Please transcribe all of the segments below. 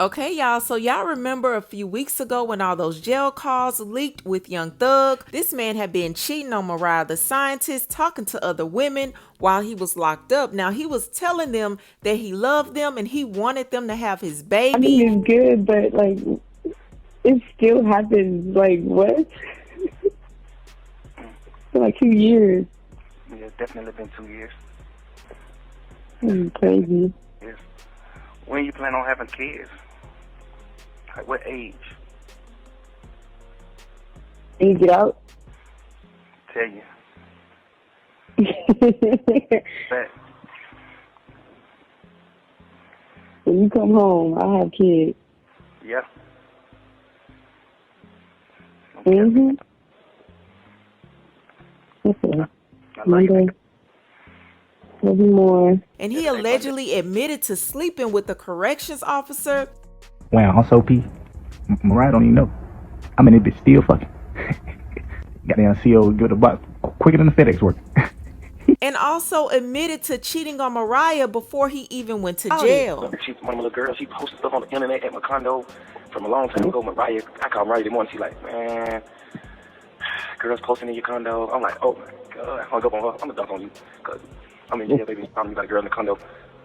Okay, y'all, so y'all remember a few weeks ago when all those jail calls leaked with Young Thug? This man had been cheating on Mariah the Scientist, talking to other women while he was locked up. Now, he was telling them that he loved them and he wanted them to have his I think baby. it's good, but like it still happens. Like what? For like 2 years. Yeah, it's definitely been 2 years. Crazy. Yes. When you plan on having kids? Like what age? And you get out? Tell you. But When you come home, I have kids. yeah. Mhm. Okay. I love you. Monday. Maybe more. And he allegedly admitted to sleeping with a corrections officer. Wow, I'm so P. Mariah don't even know. I'm in it bitch still fucking. Goddamn CO give it a buck quicker than the FedEx work. And also admitted to cheating on Mariah before he even went to jail. She's one of my little girls. She posted stuff on the internet at my condo from a long time ago. Mariah, I called Mariah this morning. She's like, man, girls posting in your condo. I'm like, oh my God. I hung up on her. I'm going to dunk on you. Because I'm in jail, baby. I'm you got a girl in the condo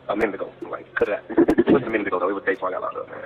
a minute ago. I'm like, cut it out. It was a minute ago, though. It was day before I got locked up, man.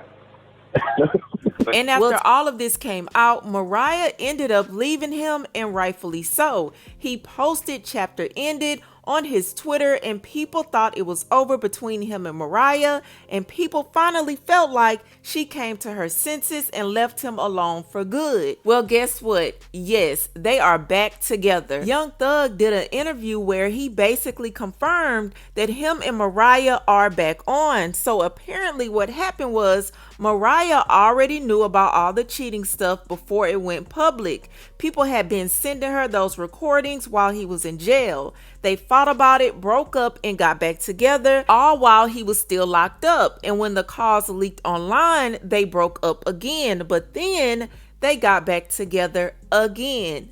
And after all of this came out, Mariah ended up leaving him, and rightfully so. He posted chapter ended on his Twitter, and people thought it was over between him and Mariah, and people finally felt like she came to her senses and left him alone for good. Well, guess what? Yes, they are back together. Young Thug did an interview where he basically confirmed that him and Mariah are back on. So apparently what happened was Mariah already knew about all the cheating stuff before it went public. People had been sending her those recordings while he was in jail. They fought about it, broke up, and got back together, all while he was still locked up. And when the calls leaked online, they broke up again. But then they got back together again.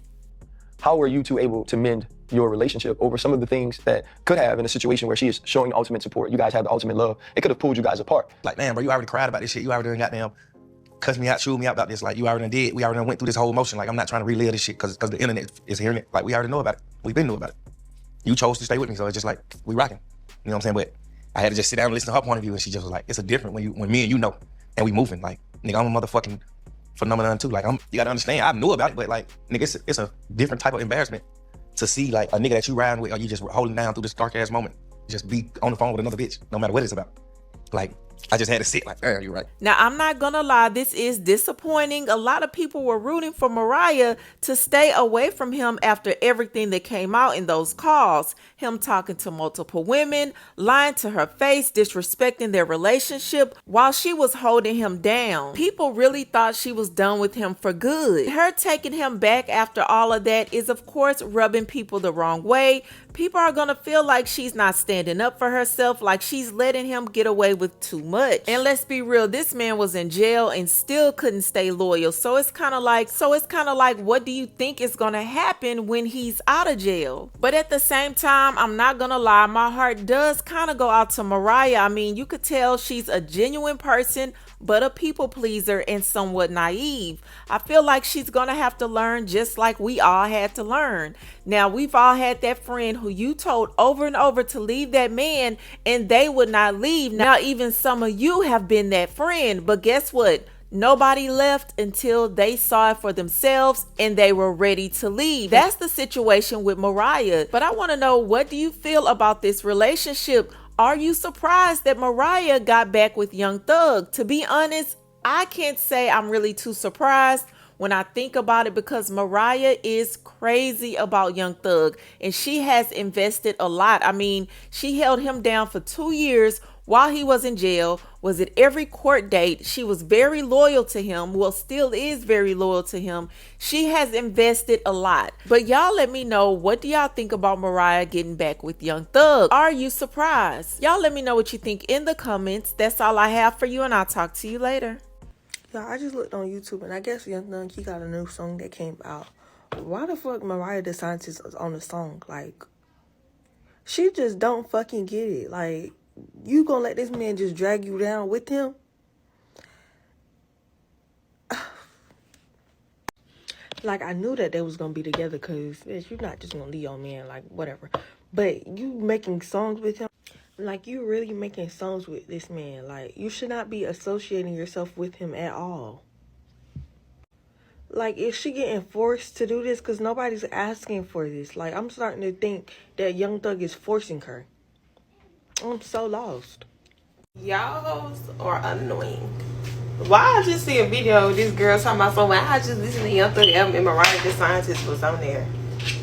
How were you two able to mend your relationship over some of the things that could have in a situation where she is showing ultimate support? You guys have the ultimate love. It could have pulled you guys apart. Like, damn, bro, you already cried about this shit. You already done goddamn cussed me out, chewed me out about this. Like, you already done did. We already done went through this whole motion. Like, I'm not trying to relive this shit because the internet is hearing it. Like, we already know about it. We've been knowing about it. You chose to stay with me, so it's just like, we rocking. You know what I'm saying? But I had to just sit down and listen to her point of view, and she just was like, it's a different when me and you know, and we moving. Like, nigga, I'm a motherfucking phenomenon too. Like, you gotta understand, I knew about it, but like, nigga, it's a different type of embarrassment to see like a nigga that you riding with or you just holding down through this dark ass moment, just be on the phone with another bitch, no matter what it's about. Like, I just had to sit like, you're right. Now, I'm not gonna lie, this is disappointing. A lot of people were rooting for Mariah to stay away from him after everything that came out in those calls. Him talking to multiple women, lying to her face, disrespecting their relationship while she was holding him down. People really thought she was done with him for good. Her taking him back after all of that is, of course, rubbing people the wrong way. People are gonna feel like she's not standing up for herself, like she's letting him get away with too much. And let's be real, this man was in jail and still couldn't stay loyal. So it's kind of like, what do you think is gonna happen when he's out of jail? But at the same time, I'm not gonna lie, my heart does kind of go out to Mariah. I mean, you could tell she's a genuine person, but a people pleaser and somewhat naive. I feel like she's gonna have to learn just like we all had to learn. Now, we've all had that friend who you told over and over to leave that man and they would not leave. Now, even some of you have been that friend, but guess what? Nobody left until they saw it for themselves and they were ready to leave. That's the situation with Mariah. But I want to know, what do you feel about this relationship? Are you surprised that Mariah got back with Young Thug? To be honest, I can't say I'm really too surprised when I think about it, because Mariah is crazy about Young Thug and she has invested a lot. I mean, she held him down for 2 years while he was in jail, was at every court date. She was very loyal to him, well, still is very loyal to him. She has invested a lot. But y'all let me know, what do y'all think about Mariah getting back with Young Thug? Are you surprised? Y'all let me know what you think in the comments. That's all I have for you, and I'll talk to you later. Y'all, I just looked on YouTube, and I guess Young Thug, he got a new song that came out. Why the fuck Mariah the Scientist is on the song? Like, she just don't fucking get it. Like, you gonna let this man just drag you down with him? Like, I knew that they was gonna be together, because you're not just gonna leave your man, like, whatever. But you making songs with him, like, you really making songs with this man. Like, you should not be associating yourself with him at all. Like, is she getting forced to do this? Because nobody's asking for this. Like, I'm starting to think that Young Thug is forcing her. I'm so lost. Y'all hoes are annoying. Why I just see a video of this girl talking about something? Why I just listen to Young Thug album and Mariah the Scientist was on there?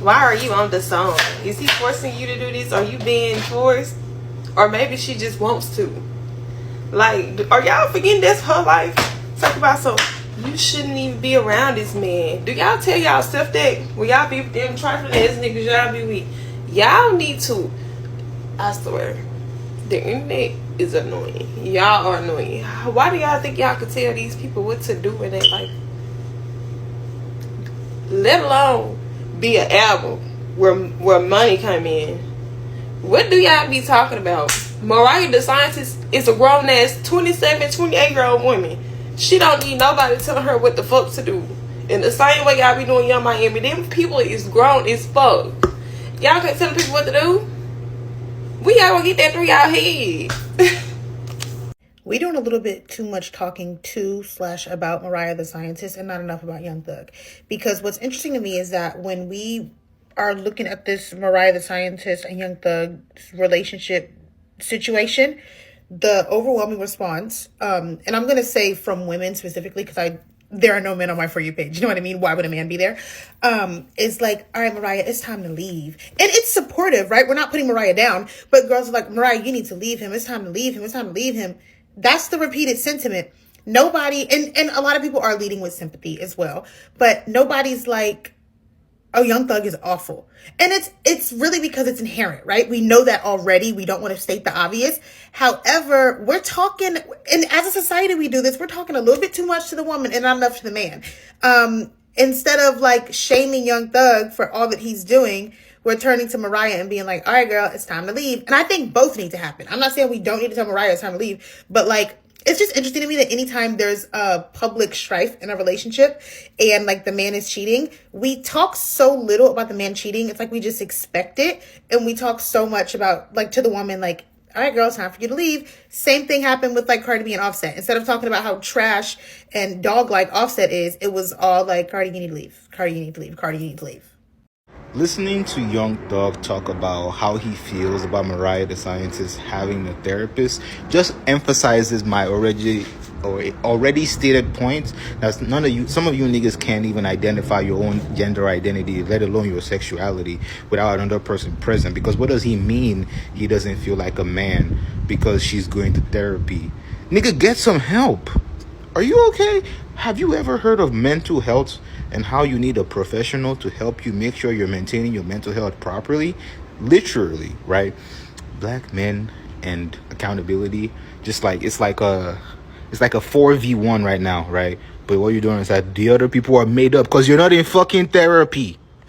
Why are you on the song? Is he forcing you to do this? Are you being forced? Or maybe she just wants to. Like, are y'all forgetting that's her life? Talk about some, you shouldn't even be around this man. Do y'all tell y'all stuff that when y'all be with them trifling ass niggas y'all be with? Y'all need to, I swear, the internet is annoying. Y'all are annoying. Why do y'all think y'all could tell these people what to do in their life? Let alone be an album where money come in. What do y'all be talking about? Mariah the Scientist is a grown ass 27, 28-year-old woman. She don't need nobody telling her what the fuck to do. In the same way y'all be doing Young Miami, them people is grown as fuck. Y'all can't tell people what to do. We all gonna get that through y'all head. We doing a little bit too much talking about Mariah the Scientist and not enough about Young Thug. Because what's interesting to me is that when we are looking at this Mariah the Scientist and Young Thug's relationship situation, the overwhelming response, and I'm going to say from women specifically, because there are no men on my For You page. You know what I mean? Why would a man be there? It's like, all right, Mariah, it's time to leave. And it's supportive, right? We're not putting Mariah down, but girls are like, Mariah, you need to leave him. It's time to leave him. It's time to leave him. That's the repeated sentiment. Nobody, and a lot of people are leading with sympathy as well, but nobody's like, oh, Young Thug is awful. And it's really because it's inherent, right? We know that already. We don't want to state the obvious. However, we're talking, and as a society we do this, we're talking a little bit too much to the woman and not enough to the man. Instead of like shaming Young Thug for all that he's doing, we're turning to Mariah and being like, all right, girl, it's time to leave. And I think both need to happen. I'm not saying we don't need to tell Mariah it's time to leave, but like, it's just interesting to me that anytime there's a public strife in a relationship and like the man is cheating, we talk so little about the man cheating. It's like we just expect it. And we talk so much about like to the woman, like, all right, girl, it's time for you to leave. Same thing happened with like Cardi B and Offset. Instead of talking about how trash and dog-like Offset is, it was all like, Cardi, you need to leave. Cardi, you need to leave. Cardi, you need to leave. Listening to Young Thug talk about how he feels about Mariah the Scientist having a therapist just emphasizes my already stated point that some of you niggas can't even identify your own gender identity, let alone your sexuality, without another person present. Because what does he mean he doesn't feel like a man because she's going to therapy? Nigga, get some help. Are you okay? Have you ever heard of mental health and how you need a professional to help you make sure you're maintaining your mental health properly? Literally, right? Black men and accountability, just like it's like a 4v1 right now, right? But what you're doing is that the other people are made up because you're not in fucking therapy.